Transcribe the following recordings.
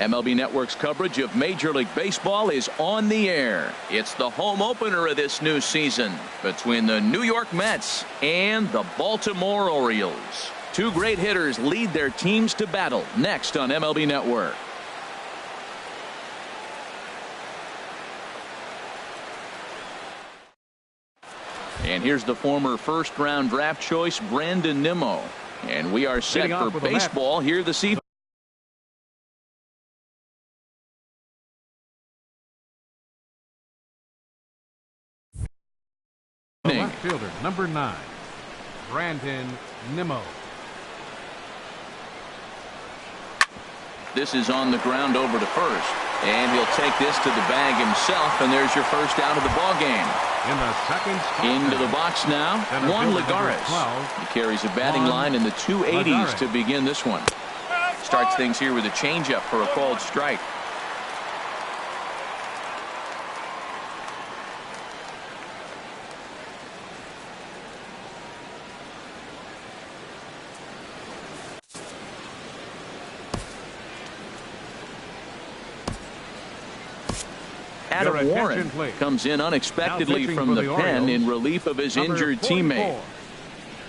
MLB Network's coverage of Major League Baseball is on the air. It's the home opener of this new season between the New York Mets and the Baltimore Orioles. Two great hitters lead their teams to battle next on MLB Network. And here's the former first-round draft choice, Brandon Nimmo. And we are set for baseball here this evening. Left fielder, number 9, Brandon Nimmo. This is on the ground over to first. And he'll take this to the bag himself, and there's your first out of the ball game. In the second spot, into the box now, Juan Lagares. He carries a batting line in the 280s to begin this one. Starts things here with a changeup for a called strike. Adam Warren comes in unexpectedly from the pen in relief of his injured teammate.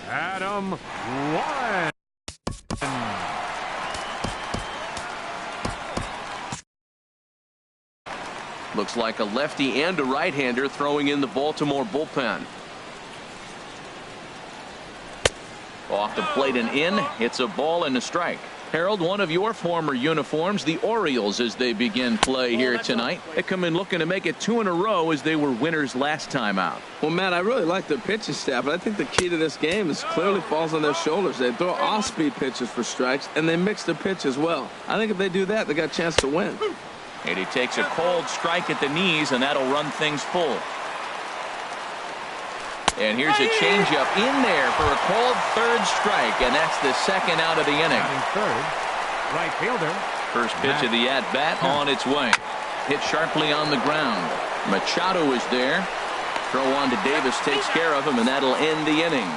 Adam Warren. Looks like a lefty and a right-hander throwing in the Baltimore bullpen. Off the plate and in. It's a ball and a strike. Harold, one of your former uniforms, the Orioles, as they begin play here tonight. They come in looking to make it 2 in a row as they were winners last time out. Well, Matt, I really like their pitching staff, but I think the key to this game is clearly falls on their shoulders. They throw off-speed pitches for strikes, and they mix the pitch as well. I think if they do that, they got a chance to win. And he takes a cold strike at the knees, and that'll run things full. And here's a changeup in there for a called third strike, and that's the second out of the inning. Third, right fielder. First pitch of the at-bat on its way. Hit sharply on the ground. Machado is there. Throw on to Davis takes care of him, and that'll end the inning.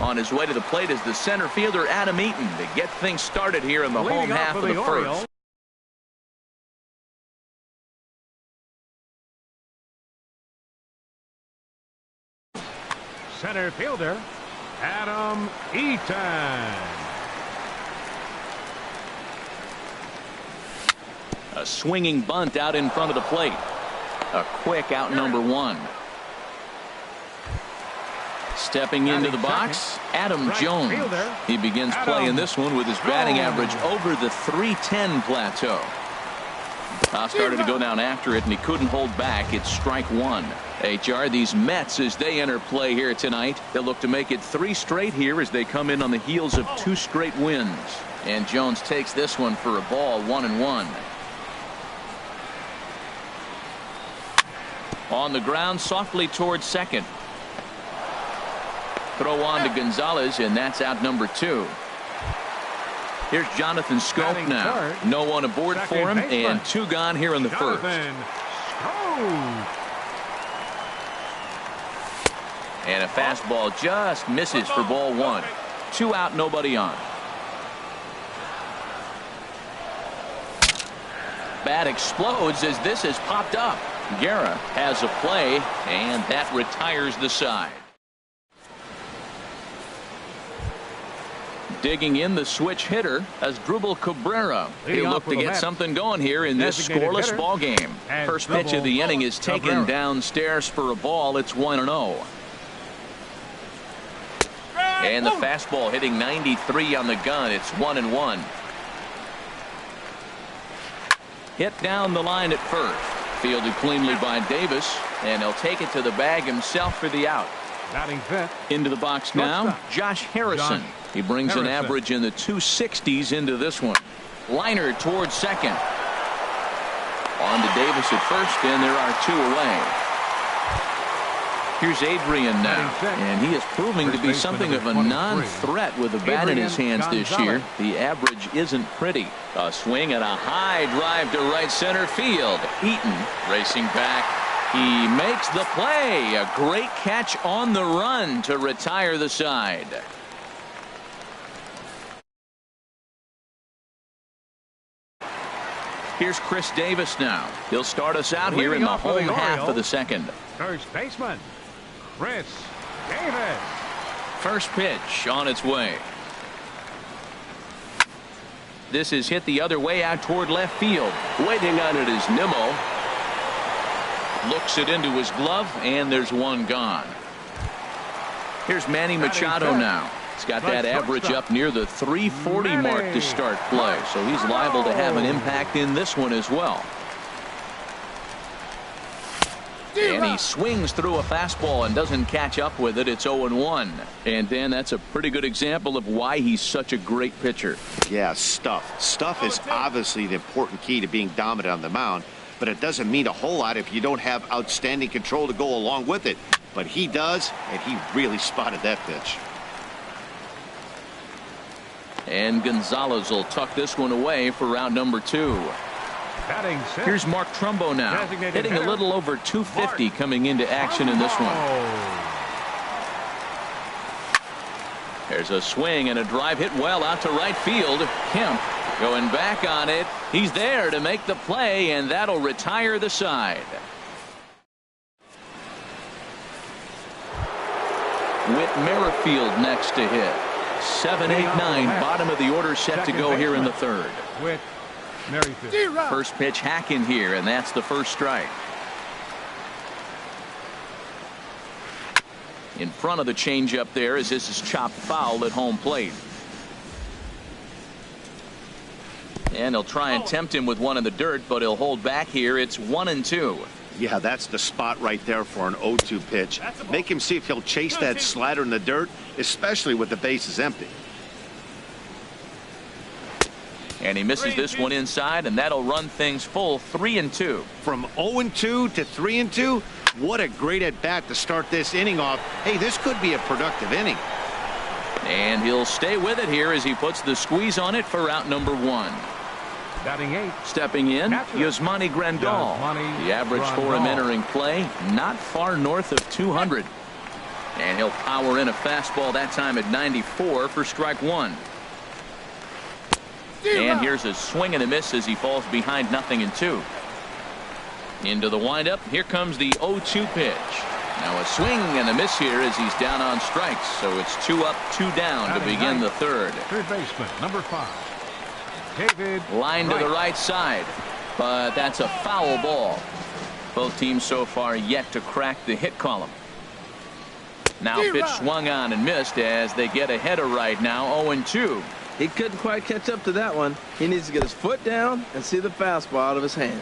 On his way to the plate is the center fielder Adam Eaton to get things started here in the home half of the first. Center fielder Adam Eaton. A swinging bunt out in front of the plate. A quick out number 1. Stepping into the box, Adam Jones. He begins playing this one with his batting average over the .310 plateau. Started to go down after it, and he couldn't hold back. It's strike 1. HR, these Mets, as they enter play here tonight, they'll look to make it 3 straight here as they come in on the heels of 2 straight wins. And Jones takes this one for a ball, 1-1. On the ground, softly towards second. Throw on to Gonzalez, and that's out number 2. Here's Jonathan Scope now. No one aboard for him, and 2 gone here in the first. And a fastball just misses for ball 1. 2 out, nobody on. Bat explodes as this has popped up. Guerra has a play, and that retires the side. Digging in the switch hitter as Drupal Cabrera. He'll look to get something going here in this scoreless ball game. First pitch of the inning is taken downstairs for a ball. It's 1-0. And the fastball hitting 93 on the gun. It's 1-1. Hit down the line at first. Fielded cleanly by Davis, and he'll take it to the bag himself for the out. Batting fifth. Into the box now, Josh Harrison. He brings an average in the 260s into this one. Liner towards second. On to Davis at first, and there are 2 away. Here's Adrian now, and he is proving to be something of a non-threat with the bat in his hands this year. The average isn't pretty. A swing and a high drive to right center field. Eaton racing back. He makes the play. A great catch on the run to retire the side. Here's Chris Davis now. He'll start us out here in the home half of the second. First baseman, Chris Davis. First pitch on its way. This is hit the other way out toward left field. Waiting on it is Nimmo. Looks it into his glove, and there's one gone. Here's Manny Machado now. He's got that average up near the 340 mark to start play, so he's liable to have an impact in this one as well. And he swings through a fastball and doesn't catch up with it. It's 0-1. And Dan, that's a pretty good example of why he's such a great pitcher. Yeah, stuff. Stuff is obviously the important key to being dominant on the mound, but it doesn't mean a whole lot if you don't have outstanding control to go along with it. But he does, and he really spotted that pitch. And Gonzalez will tuck this one away for round number 2. Here's Mark Trumbo now, hitting a little over 250 coming into action in this one. There's a swing and a drive hit well out to right field. Kemp going back on it. He's there to make the play, and that'll retire the side. Whit Merrifield next to hit. 7, 8, 9, bottom of the order set to go here in the third. First pitch hack in here, and that's the first strike. In front of the changeup there as this is chopped foul at home plate. And he'll try and tempt him with one in the dirt, but he'll hold back here. It's 1-2. Yeah, that's the spot right there for an 0-2 pitch. Make him see if he'll chase that slider in the dirt, especially with the bases empty. And he misses this one inside, and that'll run things full 3-2. From 0-2 to 3-2, what a great at bat to start this inning off. Hey, this could be a productive inning. And he'll stay with it here as he puts the squeeze on it for out number 1. Batting 8. Stepping in, Yasmani Grandal. The average for him entering play, not far north of 200. And he'll power in a fastball that time at 94 for strike 1. And here's a swing and a miss as he falls behind 0-2. Into the windup. Here comes the 0-2 pitch. Now a swing and a miss here as he's down on strikes. So it's 2 up, 2 down to begin the third. Third baseman, number 5. David Line to the right side. But that's a foul ball. Both teams so far yet to crack the hit column. Now pitch swung on and missed as they get ahead of right now 0-2. He couldn't quite catch up to that one. He needs to get his foot down and see the fastball out of his hand.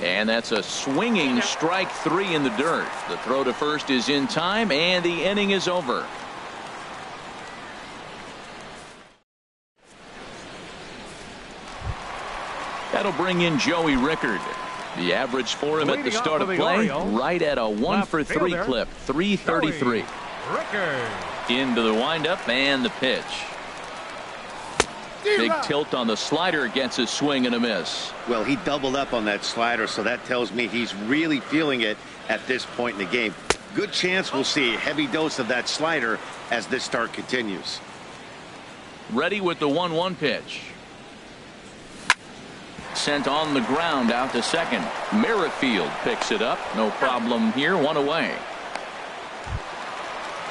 And that's a swinging strike 3 in the dirt. The throw to first is in time, and the inning is over. That'll bring in Joey Rickard. The average for him at the start of play, right at a 1-for-3 clip, 333. Into the windup and the pitch. Big tilt on the slider, gets a swing and a miss. Well, he doubled up on that slider, so that tells me he's really feeling it at this point in the game. Good chance we'll see a heavy dose of that slider as this start continues. Ready with the 1-1 pitch. Sent on the ground out to second. Merrifield picks it up. No problem here. 1 away.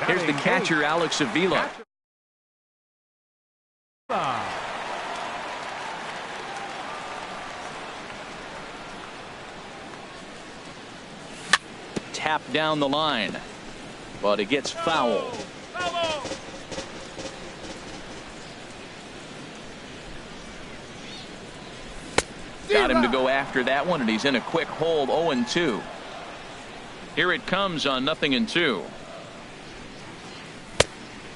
Here's the catcher, Alex Avila. Tap down the line, but it gets foul. Got him to go after that one, and he's in a quick hold. 0-2. Here it comes on 0-2.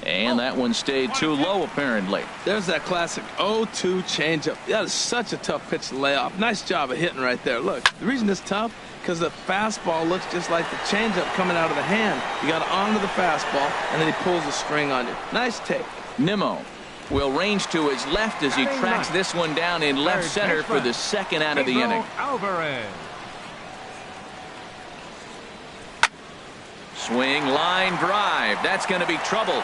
And that one stayed too low, apparently. There's that classic 0-2 changeup. That is such a tough pitch to lay off. Nice job of hitting right there. Look, the reason it's tough, because the fastball looks just like the changeup coming out of the hand. You got to honor the fastball, and then he pulls the string on you. Nice take. Nimmo will range to his left as he tracks this one down in left center for the second out of the inning. Swing, line drive. That's going to be trouble.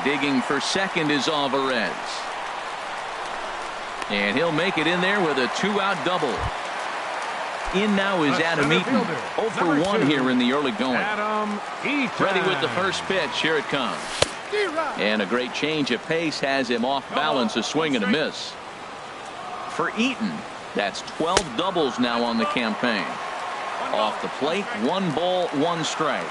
Digging for second is Alvarez. And he'll make it in there with a 2-out double. In now is Adam Eaton. 0 for 1 here in the early going. Adam Eaton. Ready with the first pitch. Here it comes. And a great change of pace has him off balance, a swing and a miss. For Eaton, that's 12 doubles now on the campaign. Off the plate, 1 ball, 1 strike.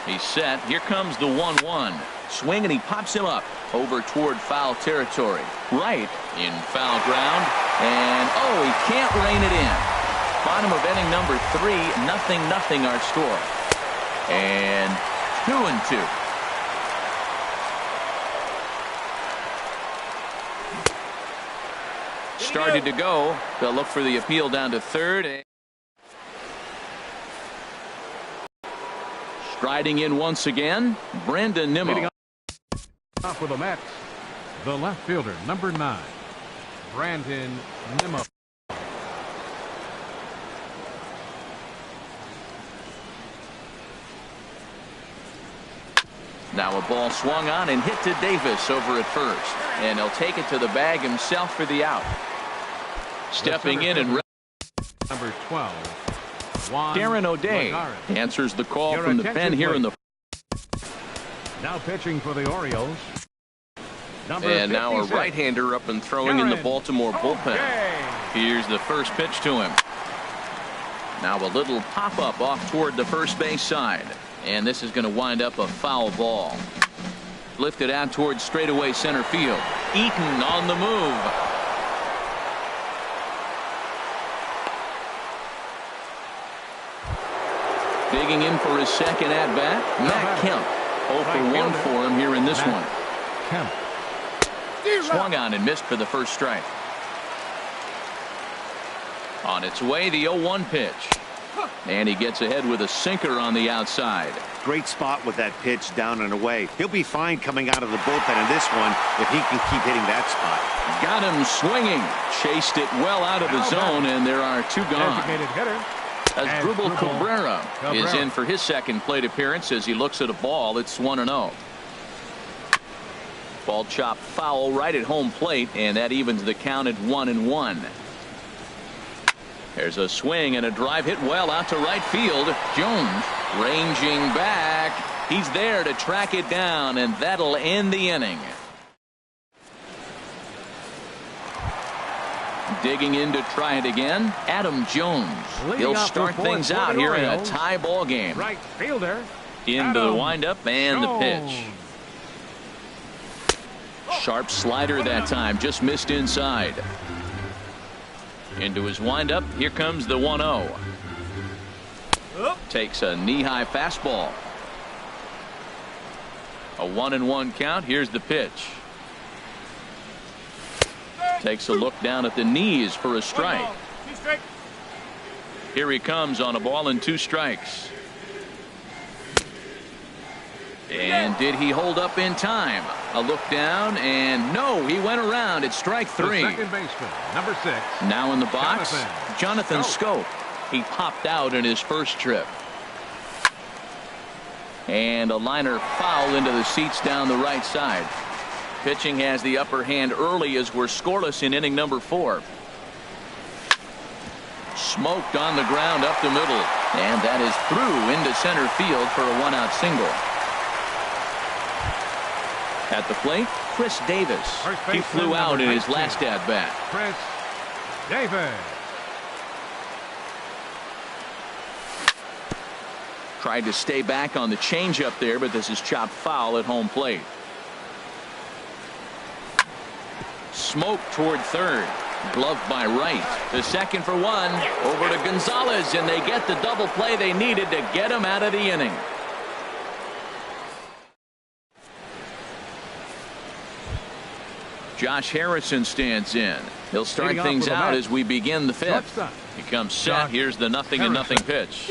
He's set. Here comes the 1-1. Swing, and he pops him up over toward foul territory. Right in foul ground. And, oh, he can't rein it in. Bottom of inning number 3, 0-0 our score. And 2-2. Started to go. They'll look for the appeal down to third. Striding in once again, Brandon Nimmo. Off with the Mets, the left fielder, number 9, Brandon Nimmo. Now a ball swung on and hit to Davis over at first. And he'll take it to the bag himself for the out. Stepping in and number 12, Darren O'Day answers the call from the pen here in the. Now pitching for the Orioles. And now a right-hander up and throwing in the Baltimore bullpen. Here's the first pitch to him. Now a little pop-up off toward the first base side. And this is going to wind up a foul ball. Lifted out towards straightaway center field. Eaton on the move. Digging in for his second at-bat, Matt Kemp. 0 for 1 for him here in this one. Kemp. Swung on and missed for the first strike. On its way, the 0-1 pitch. And he gets ahead with a sinker on the outside. Great spot with that pitch down and away. He'll be fine coming out of the bullpen in this one if he can keep hitting that spot. Got him swinging. Chased it well out of the zone, and there are 2 gone. Designated hitter. Asdrubal Cabrera is in for his second plate appearance as he looks at a ball. It's 1-0. Ball chopped foul right at home plate, and that evens the count at 1-1. There's a swing and a drive hit well out to right field. Jones ranging back. He's there to track it down, and that'll end the inning. Digging in to try it again, Adam Jones. He'll start things out here in a tie ball game. Right fielder. Into the windup and the pitch. Sharp slider that time, just missed inside. Into his windup, here comes the 1-0. Takes a knee-high fastball. A 1-1 count. Here's the pitch. Takes a look down at the knees for a strike. Here he comes on a ball and 2 strikes. And did he hold up in time? A look down, and no, he went around. It's strike 3. The second baseman, number 6. Now in the box, Jonathan Scope. He popped out in his first trip. And a liner foul into the seats down the right side. Pitching has the upper hand early as we're scoreless in inning number 4. Smoked on the ground up the middle. And that is through into center field for a 1-out single. At the plate, Chris Davis. He flew out in his last at-bat. Chris Davis. Tried to stay back on the changeup there, but this is chopped foul at home plate. Smoked toward third. Gloved by right. The second for 1. Over to Gonzalez, and they get the double play they needed to get him out of the inning. Josh Harrison stands in. He'll start things out as we begin the 5th. He comes set. Here's the 0-0 pitch.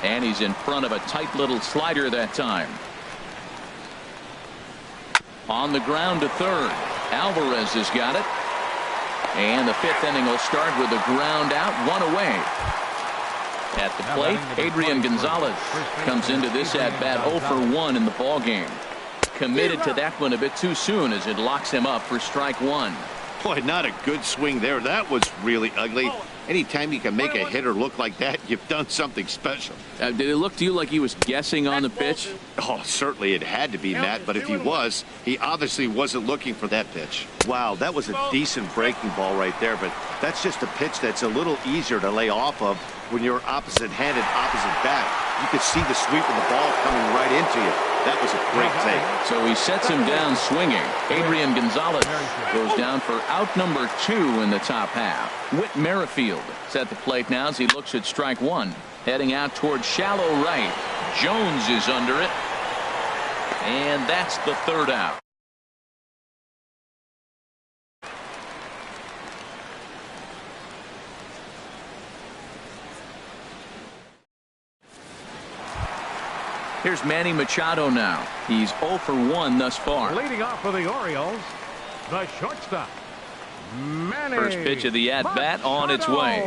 And he's in front of a tight little slider that time. On the ground to third. Alvarez has got it. And the 5th inning will start with a ground out, 1 away. At the plate, Adrian Gonzalez comes into this at-bat 0 for 1 in the ballgame. Committed to that one a bit too soon as it locks him up for strike one. Boy, not a good swing there. That was really ugly. Anytime you can make a hitter look like that, you've done something special. Did it look to you like he was guessing on the pitch? Oh, certainly it had to be, Matt, but if he was, he obviously wasn't looking for that pitch. Wow, that was a decent breaking ball right there, but that's just a pitch that's a little easier to lay off of when you're opposite-handed, opposite bat. You could see the sweep of the ball coming right into you. That was a great take. So he sets him down swinging. Adrian Gonzalez goes down for out number 2 in the top half. Whit Merrifield is at the plate now as he looks at strike one. Heading out towards shallow right. Jones is under it. And that's the third out. Here's Manny Machado now. He's 0 for 1 thus far. Leading off for the Orioles, the shortstop, Manny. First pitch of the at-bat on its way.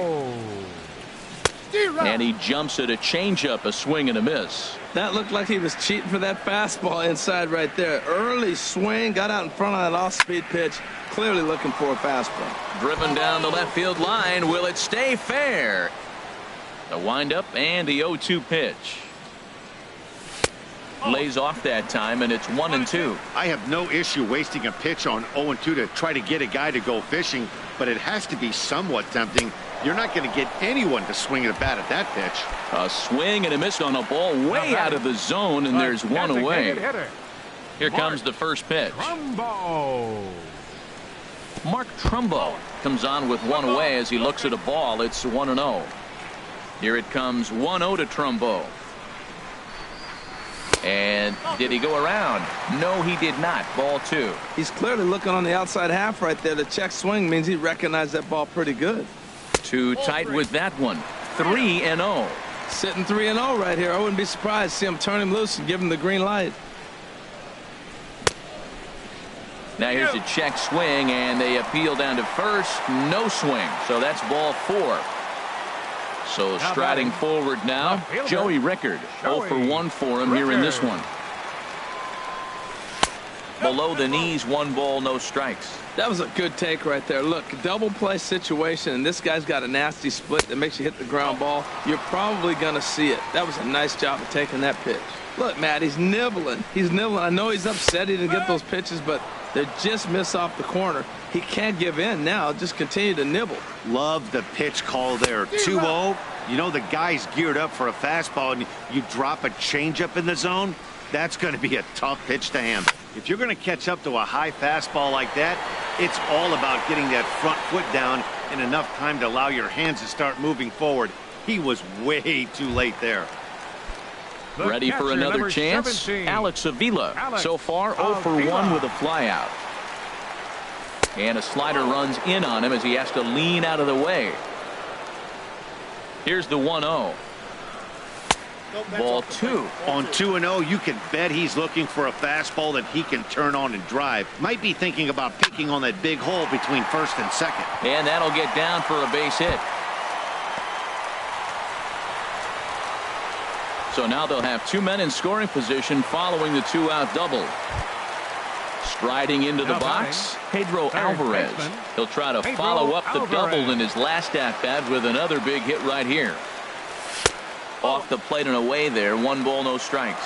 And he jumps at a changeup, a swing and a miss. That looked like he was cheating for that fastball inside right there. Early swing, got out in front of that off-speed pitch, clearly looking for a fastball. Driven down the left field line. Will it stay fair? The windup and the 0-2 pitch. Lays off that time, and it's 1-2. I have no issue wasting a pitch on 0-2 to try to get a guy to go fishing, but it has to be somewhat tempting. You're not going to get anyone to swing at a bat at that pitch. A swing and a miss on a ball way out of the zone, and there's one away. Here comes the first pitch. Mark Trumbo comes on with one away as he looks at a ball. It's 1-0. Here it comes 1-0 to Trumbo. And did he go around? No, he did not. Ball 2. He's clearly looking on the outside half right there. The check swing means he recognized that ball pretty good. Too tight with that one. 3-0. Sitting 3-0 right here. I wouldn't be surprised to see him turn him loose and give him the green light. Now here's a check swing, and they appeal down to first. No swing. So that's ball 4. So striding forward now, Joey Rickard. 0 for 1 for him here in this one. Below the knees, 1 ball, no strikes. That was a good take right there. Look, double play situation, and this guy's got a nasty split that makes you hit the ground ball. You're probably going to see it. That was a nice job of taking that pitch. Look, Matt, he's nibbling. He's nibbling. I know he's upset he didn't get those pitches, but they just miss off the corner. He can't give in now. Just continue to nibble. Love the pitch call there. 2-0. You know the guy's geared up for a fastball, and you drop a changeup in the zone. That's going to be a tough pitch to handle. If you're going to catch up to a high fastball like that, it's all about getting that front foot down in enough time to allow your hands to start moving forward. He was way too late there. Ready for another chance? 17. Alex Avila. So far 0 for 1 with a flyout. And a slider runs in on him as he has to lean out of the way. Here's the 1-0. Ball 2. On 2-0, you can bet he's looking for a fastball that he can turn on and drive. Might be thinking about picking on that big hole between first and second. And that'll get down for a base hit. So now they'll have 2 men in scoring position following the 2-out double. Striding into the box, Pedro Alvarez. He'll try to follow up the double in his last at-bat with another big hit right here. Off the plate and away there. 1 ball, no strikes.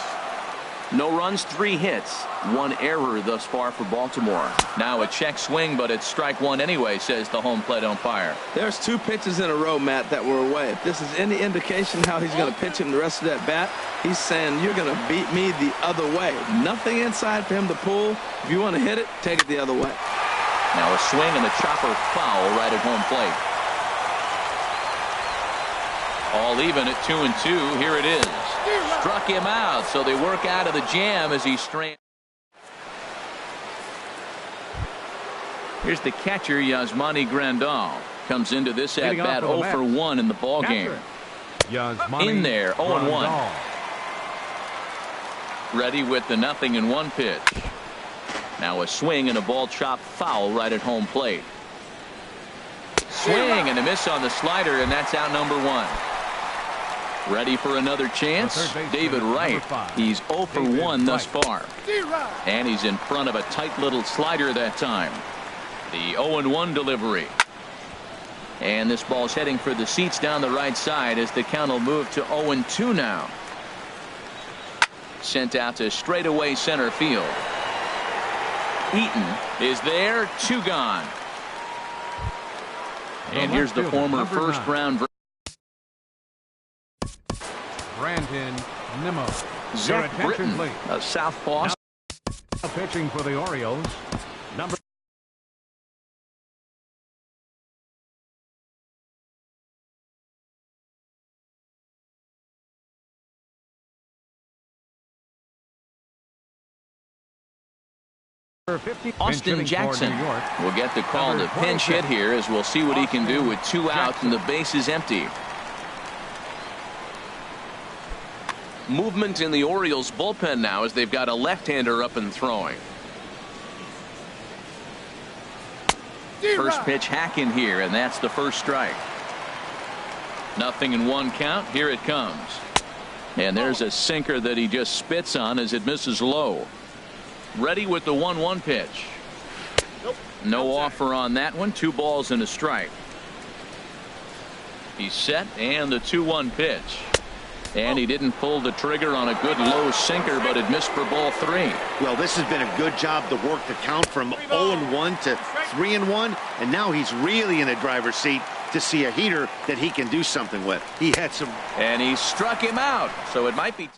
No runs, 3 hits. 1 error thus far for Baltimore. Now a check swing, but it's strike 1 anyway, says the home plate umpire. There's 2 pitches in a row, Matt, that were away. If this is any indication how he's going to pitch him the rest of that bat, he's saying you're going to beat me the other way. Nothing inside for him to pull. If you want to hit it, take it the other way. Now a swing and a chopper foul right at home plate. All even at 2-2. Here it is. Struck him out, so they work out of the jam as he strains. Here's the catcher, Yasmani Grandal. Comes into this at-bat 0 for 1 in the ballgame. In there, 0-1. Ready with the 0-1 pitch. Now a swing and a ball chopped foul right at home plate. Swing and a miss on the slider, and that's out number 1. Ready for another chance. David Wright. He's 0 for 1 thus far. And he's in front of a tight little slider that time. The 0-1 delivery. And this ball's heading for the seats down the right side as the count will move to 0-2 now. Sent out to straightaway center field. Eaton is there. 2 gone. And here's the former first-round. Brandon Nimmo. Zach Britton, a southpaw. Now pitching for the Orioles. Number 50. Austin Jackson will get the call to pinch hit here, as we'll see what he can do with 2 outs and the base is empty. Movement in the Orioles bullpen now as they've got a left-hander up and throwing. First pitch hack in here, and that's the first strike. Nothing in 1 count. Here it comes. And there's a sinker that he just spits on as it misses low. Ready with the 1-1 pitch. No offer on that one. 2 balls and a strike. He's set, and the 2-1 pitch. And he didn't pull the trigger on a good low sinker, but it missed for ball 3. Well, this has been a good job to work the count from 0-1 to 3-1, and now he's really in the driver's seat to see a heater that he can do something with. He had some. And he struck him out, so it might be.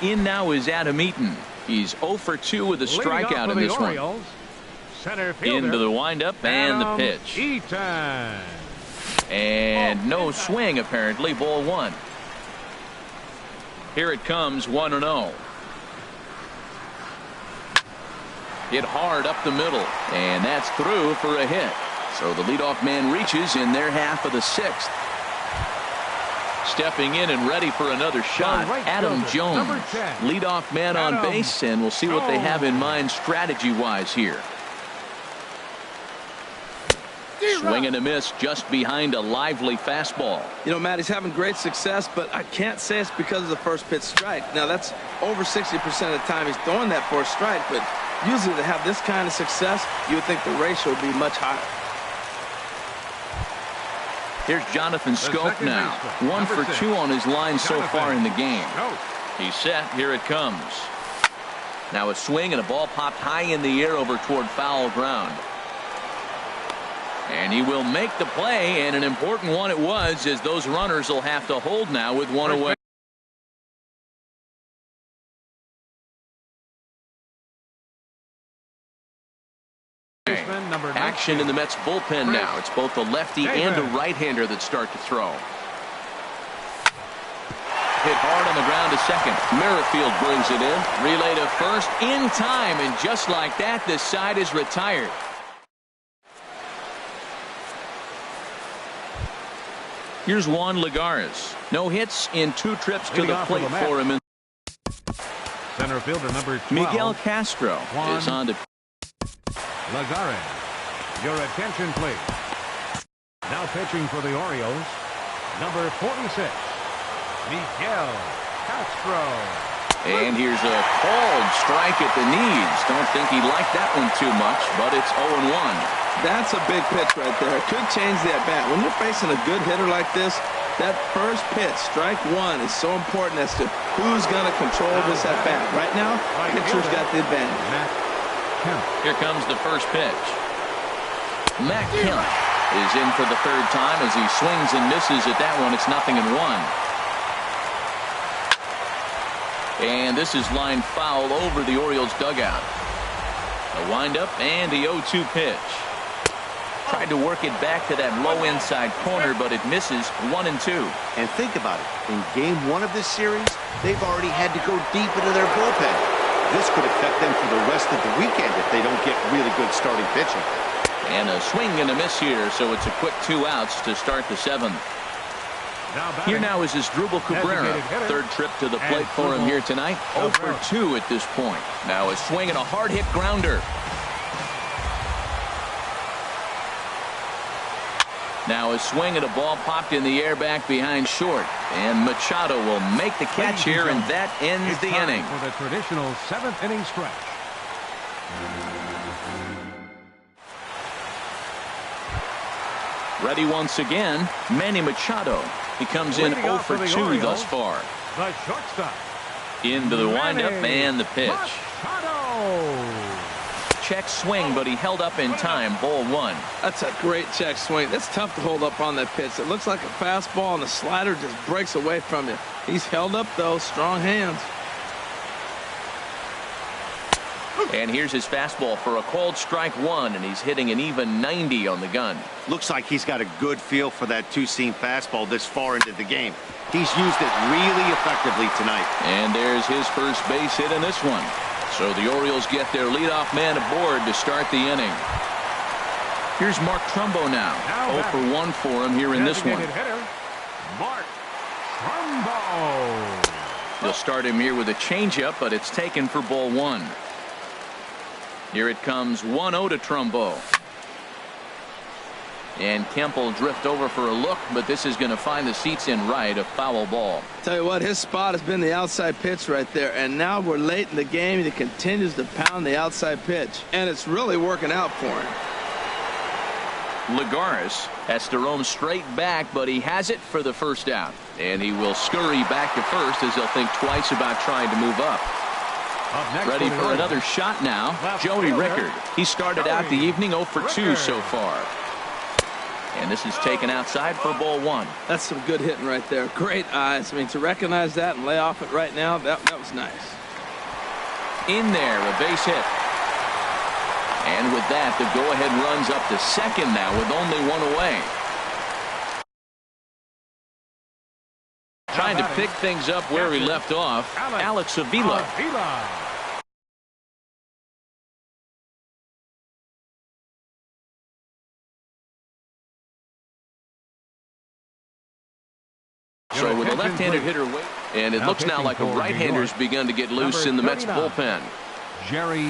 In now is Adam Eaton. He's 0 for 2 with a strikeout in this one. Into the windup and the pitch. Eaton. And no swing, apparently. Ball 1. Here it comes, 1-0. Hit hard up the middle, and that's through for a hit. So the leadoff man reaches in their half of the 6th. Stepping in and ready for another shot, Adam Jones, leadoff man on base, and we'll see what they have in mind strategy-wise here. Swing and a miss just behind a lively fastball. You know, Matt, he's having great success, but I can't say it's because of the first pitch strike. Now, that's over 60% of the time he's throwing that for a strike, but usually to have this kind of success, you would think the ratio would be much higher. Here's Jonathan Scope now. 1 for 2 on his line so far in the game. He's set. Here it comes. Now a swing and a ball popped high in the air over toward foul ground. And he will make the play, and an important one it was, as those runners will have to hold now with 1 away. Action in the Mets bullpen now. It's both a lefty and a right-hander that start to throw. Hit hard on the ground to second. Merrifield brings it in. Relay to first in time, and just like that, this side is retired. Here's Juan Lagares. No hits in 2 trips to the plate for him. Center fielder number 12. Miguel Castro is on to Lagares. Your attention, please. Now pitching for the Orioles, number 46, Miguel Castro. And here's a called strike at the knees. Don't think he liked that one too much, but it's 0-1. That's a big pitch right there. It could change the at-bat. When you're facing a good hitter like this, that first pitch, strike 1, is so important as to who's going to control this at-bat. Right now, pitcher's got the advantage. Here comes the first pitch. Matt Kemp is in for the 3rd time as he swings and misses at that one. It's 0-1. And this is lined foul over the Orioles dugout. A windup and the 0-2 pitch. Tried to work it back to that low inside corner, but it misses. 1-2. And think about it. In game 1 of this series, they've already had to go deep into their bullpen. This could affect them for the rest of the weekend if they don't get really good starting pitching. And a swing and a miss here, so it's a quick 2 outs to start the 7th. Here now is his Drupal Cabrera. Third trip to the plate for him here tonight. 0 for 2 at this point. Now a swing and a hard hit grounder. Now a swing and a ball popped in the air back behind short. And Machado will make the catch here, and that ends the inning. For the traditional 7th inning stretch. Ready once again, Manny Machado. He comes in 0 for 2 thus far. The shortstop. Into the windup and the pitch. Machado. Check swing, but he held up in time. Ball 1. That's a great check swing. That's tough to hold up on that pitch. It looks like a fastball, and the slider just breaks away from you. He's held up, though. Strong hands. And here's his fastball for a called strike 1, and he's hitting an even 90 on the gun. Looks like he's got a good feel for that two-seam fastball this far into the game. He's used it really effectively tonight. And there's his first base hit in this one. So the Orioles get their leadoff man aboard to start the inning. Here's Mark Trumbo now. 0 for 1 for him here in this one. Hitter, Mark Trumbo. They'll start him here with a changeup, but it's taken for ball 1. Here it comes 1-0 to Trumbo. And Kemp will drift over for a look, but this is going to find the seats in right, a foul ball. Tell you what, his spot has been the outside pitch right there, and now we're late in the game, and he continues to pound the outside pitch, and it's really working out for him. Lagares has to roam straight back, but he has it for the first out, and he will scurry back to first as he'll think twice about trying to move up. Ready for another shot now, Joey Rickard. He started out the evening 0 for 2 so far. And this is taken outside for ball 1. That's some good hitting right there. Great eyes. I mean, to recognize that and lay off it right now, that was nice. In there, a base hit. And with that, the go-ahead runs up to second now with only 1 away. Trying to pick things up where he left off, Alex Avila. So with a left-handed hitter, and it looks now like a right-hander's begun to get loose in the Mets bullpen. Jerry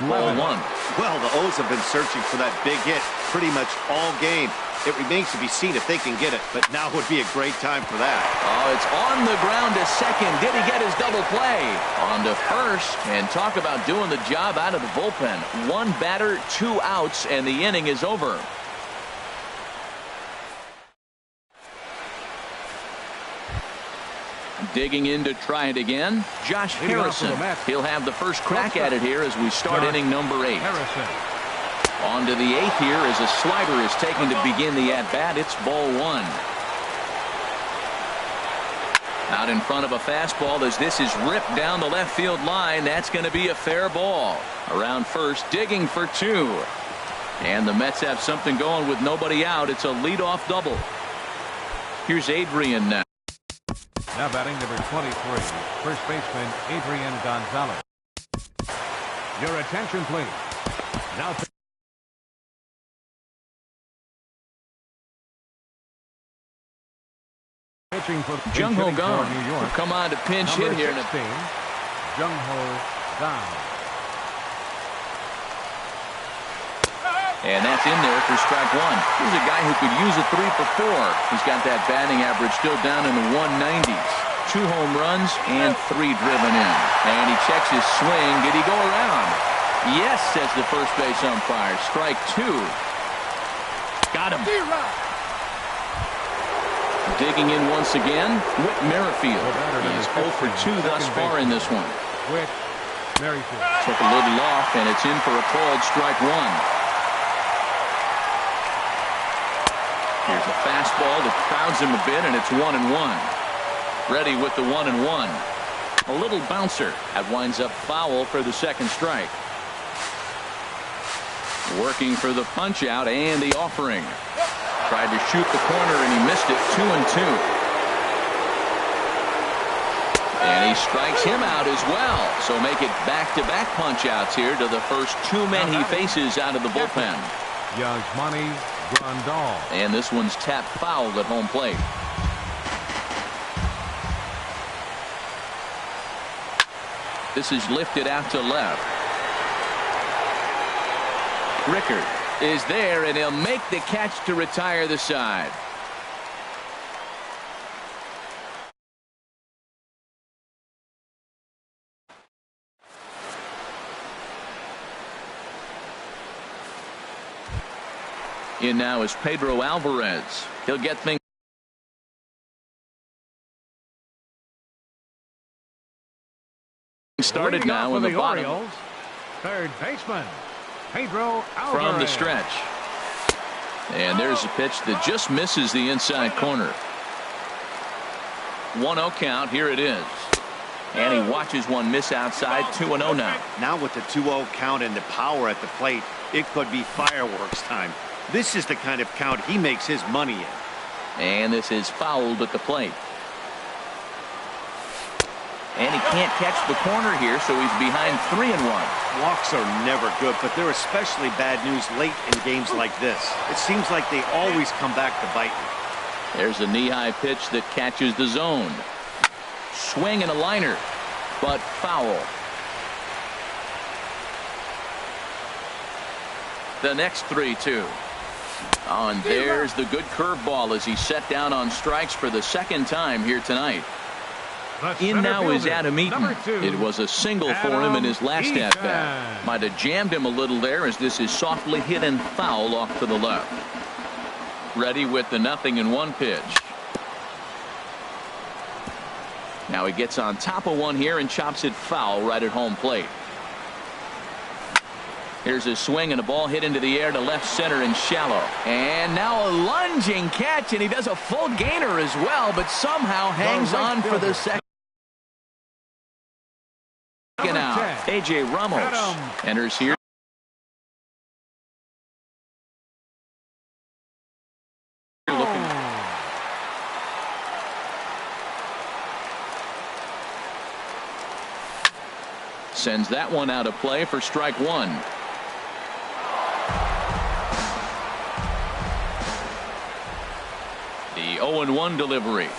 Ball 1. Well, the O's have been searching for that big hit pretty much all game. It remains to be seen if they can get it, but now would be a great time for that. Oh, it's on the ground to second. Did he get his double play? On to first, and talk about doing the job out of the bullpen. 1 batter, 2 outs, and the inning is over. Digging in to try it again, Josh Harrison. He'll have the first crack at it here as we start inning number 8. On to the 8th here as a slider is taken to begin the at-bat. It's ball 1. Out in front of a fastball as this is ripped down the left field line. That's going to be a fair ball. Around first, digging for 2. And the Mets have something going with nobody out. It's a leadoff double. Here's Adrian now. Now batting number 23, first baseman Adrian Gonzalez. Your attention, please. Now pitching for Jung Ho Kang New York. will come on to pinch hit here. 16, Jung Ho Kang. And that's in there for strike 1. Here's a guy who could use a 3 for 4. He's got that batting average still down in the 190s. 2 home runs and 3 driven in. And he checks his swing. Did he go around? Yes, says the first base umpire. Strike 2. Got him. Digging in once again, Whit Merrifield. He's 0 for 2 thus far in this one. Whit Merrifield. Took a little off, and it's in for a called strike 1. Here's a fastball that crowds him a bit, and it's 1-1. Ready with the 1-1. A little bouncer. That winds up foul for the second strike. Working for the punch out and the offering. Tried to shoot the corner and he missed it. 2-2. And he strikes him out as well. So make it back-to-back punch outs here to the first 2 men he faces out of the bullpen. Yasmani Grandal. And this one's tapped foul at home plate. This is lifted out to left. Rickard is there, and he'll make the catch to retire the side. In now is Pedro Alvarez. He'll get things started now in the bottom. Orioles, third baseman Pedro Alvarez. From the stretch. And there's a pitch that just misses the inside corner. 1-0 count. Here it is. And he watches one miss outside. 2-0 now. Now with the 2-0 count and the power at the plate, it could be fireworks time. This is the kind of count he makes his money in. And this is fouled at the plate. And he can't catch the corner here, so he's behind 3-1. Walks are never good, but they're especially bad news late in games like this. It seems like they always come back to bite you. There's a knee-high pitch that catches the zone. Swing and a liner, but foul. The next 3-2. Oh, and there's the good curveball as he's set down on strikes for the second time here tonight. In now is Adam Eaton. It was a single for him in his last at-bat. Might have jammed him a little there as this is softly hit and foul off to the left. Ready with the 0-1 pitch. Now he gets on top of one here and chops it foul right at home plate. Here's a swing and a ball hit into the air to left center and shallow. And now a lunging catch, and he does a full gainer as well, but somehow hangs on for the second out. A.J. Ramos enters here. Sends that one out of play for strike one. The 0-1 delivery.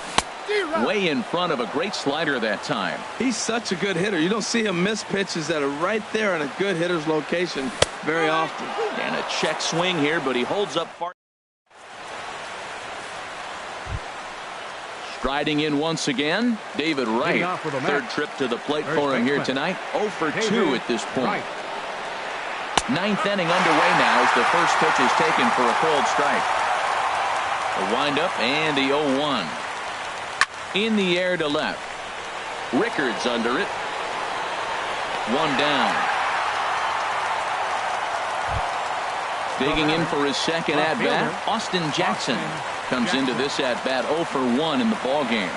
Way in front of a great slider that time. He's such a good hitter. You don't see him miss pitches that are right there in a good hitter's location very often. And a check swing here, but he holds up far. Striding in once again, David Wright. Third trip to the plate for him here tonight. 0 for 2 at this point. Ninth inning underway now as the first pitch is taken for a cold strike. The windup and the 0-1. In the air to left. Rickard's under it. One down. Digging in for his second at-bat, Austin Jackson comes into this at-bat 0 for 1 in the ball game.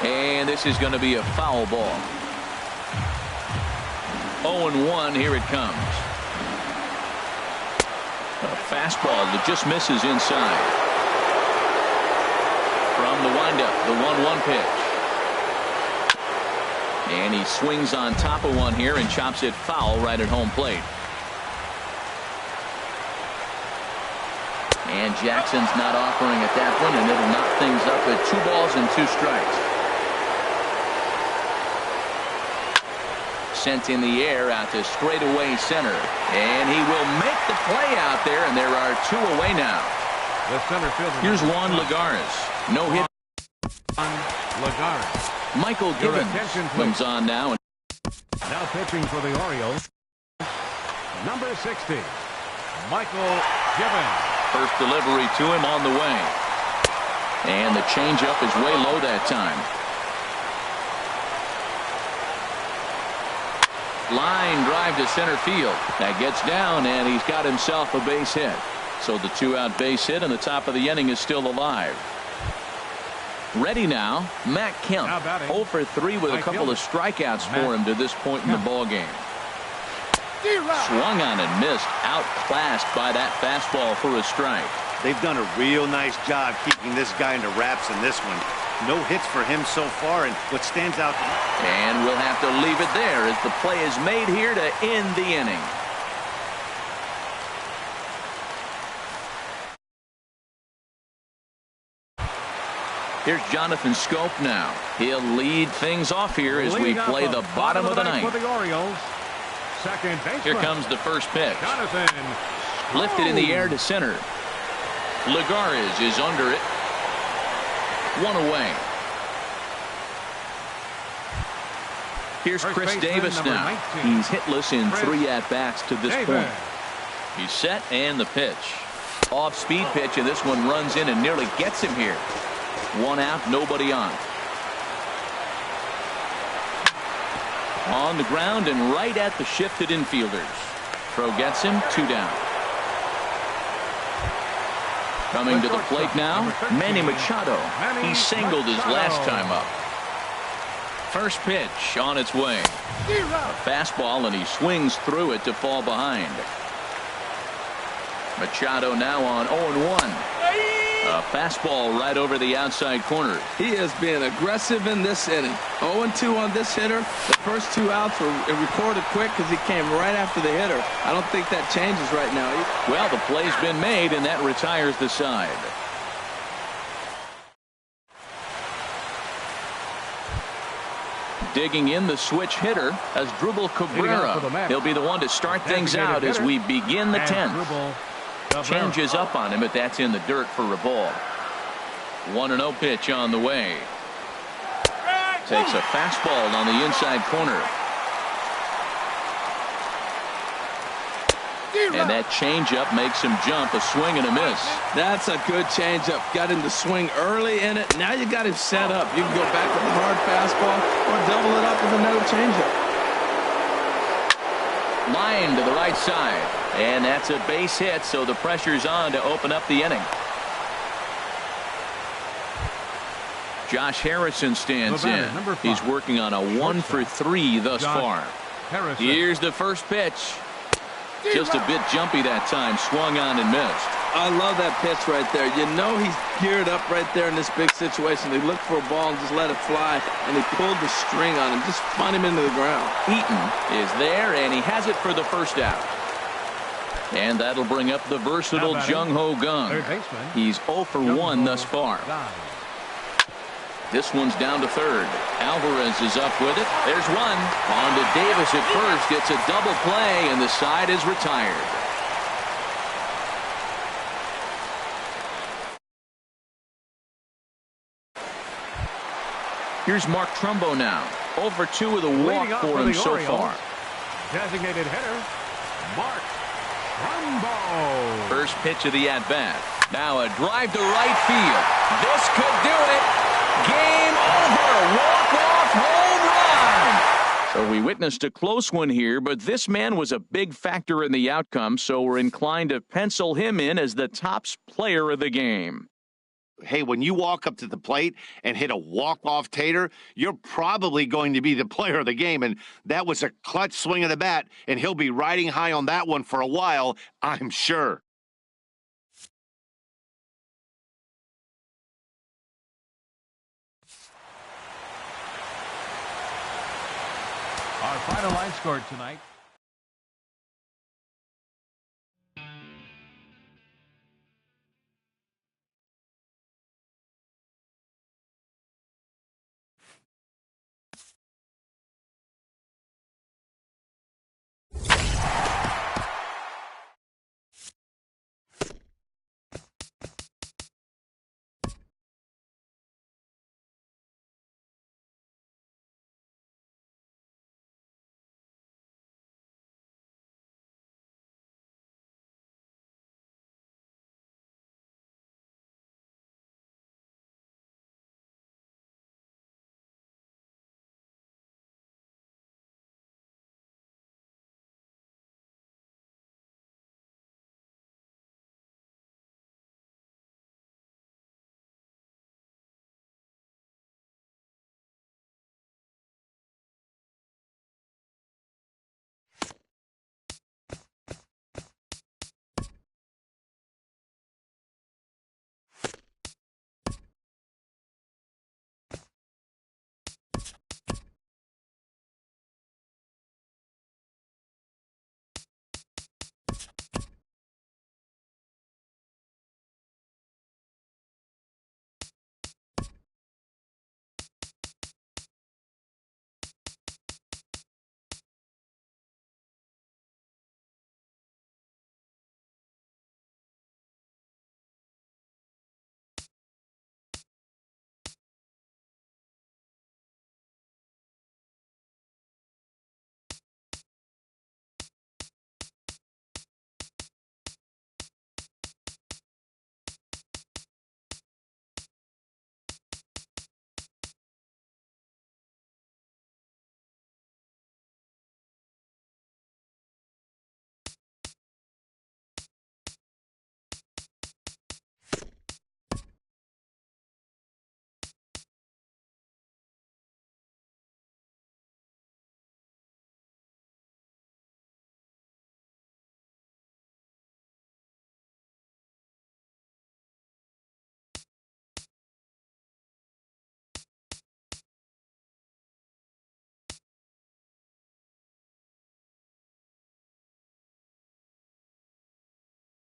And this is going to be a foul ball. 0-1, here it comes. A fastball that just misses inside. From the windup, the 1-1 pitch. And he swings on top of one here and chops it foul right at home plate. And Jackson's not offering at that one, and it'll knock things up at 2 balls and 2 strikes. Sent in the air out to straightaway center. And he will make the play out there, and there are 2 away now. The center fielder. Here's Juan Lagares. No hit. Lagares. Michael Gibbons comes on now. Now pitching for the Orioles, number 60, Michael Gibbons. First delivery to him on the way. And the changeup is way low that time. Line drive to center field. That gets down, and he's got himself a base hit. So the 2-out base hit, and the top of the inning is still alive. Ready now, Matt Kemp. 0 for 3 with a couple of strikeouts for him to this point in the ball game. Swung on and missed, outclassed by that fastball for a strike. They've done a real nice job keeping this guy into wraps in this one. No hits for him so far, and what stands out. And we'll have to leave it there as the play is made here to end the inning. Here's Jonathan Scope now. He'll lead things off here as we play the bottom of the ninth. For the Orioles. Second baseman. Here comes the first pitch. Jonathan Lifted in the air to center. Lagares is under it. One away. Here's Chris Davis now. He's hitless in 3 at-bats to this point. He's set and the pitch. Off-speed pitch, and this one runs in and nearly gets him here. 1 out, nobody on. On the ground and right at the shifted infielders. Throw gets him, 2 down. Coming to the plate now, Manny Machado. He singled his last time up. First pitch on its way. A fastball, and he swings through it to fall behind. Machado now on 0-1. A fastball right over the outside corner. He is being aggressive in this inning. 0-2 on this hitter. The first 2 outs were recorded quick because he came right after the hitter. I don't think that changes right now. Well, the play's been made, and that retires the side. Digging in the switch hitter as Drupal Cabrera. He'll be the one to start things out as we begin the 10th. Changes up on him, but that's in the dirt for a ball. 1-0 pitch on the way. Takes a fastball on the inside corner. And that changeup makes him jump. A swing and a miss. That's a good changeup. Got him to swing early in it. Now you got him set up. You can go back with a hard fastball or double it up with another changeup. Line to the right side. And that's a base hit, so the pressure's on to open up the inning. Josh Harrison stands in. He's working on a 1-for-3 thus far. Here's the first pitch. Just a bit jumpy that time. Swung on and missed. I love that pitch right there. You know he's geared up right there in this big situation. He looked for a ball and just let it fly, and he pulled the string on him. Just spun him into the ground. Eaton is there, and he has it for the first out. And that'll bring up the versatile Jung-Ho Kang. He's 0 for 1 thus far. This one's down to third. Alvarez is up with it. There's one. On to Davis at first. It's a double play, and the side is retired. Here's Mark Trumbo now. 0 for 2 with a walk for him so far. Designated hitter, Mark Trumbo. First pitch of the at-bat. Now a drive to right field. This could do it. Game over. Walk-off home run. So we witnessed a close one here, but this man was a big factor in the outcome, so we're inclined to pencil him in as the top player of the game. Hey, when you walk up to the plate and hit a walk-off tater, you're probably going to be the player of the game, and that was a clutch swing of the bat, and he'll be riding high on that one for a while, I'm sure. Our final line score tonight.